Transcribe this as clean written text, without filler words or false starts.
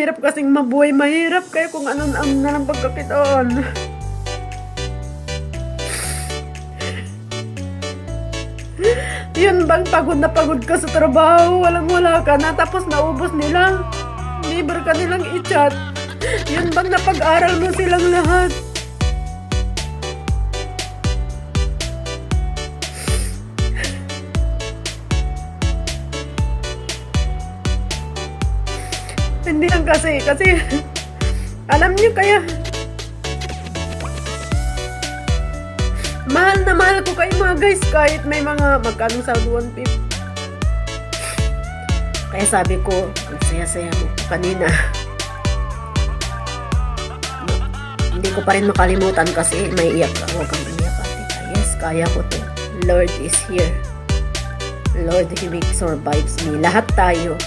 mahirap kasing mabuhay. Mahirap kaya kung ano na lang pagkakitaan. Yun bang pagod na pagod ka sa trabaho, walang-wala ka na, tapos naubos nila. Libre ka nilang i-chat. Yun bang napag-aral mo silang lahat? Hindi lang kasi alam niyo kaya mahal na mahal ko kayo mga guys, kahit may mga magkano sa 150. Kaya sabi ko, ang saya-saya mo kanina. Hindi ko pa rin makalimutan kasi may iyak ka. Huwag kang iyak, ate. Yes, kaya ko to. Lord is here. Lord, He survives me. Lahat tayo.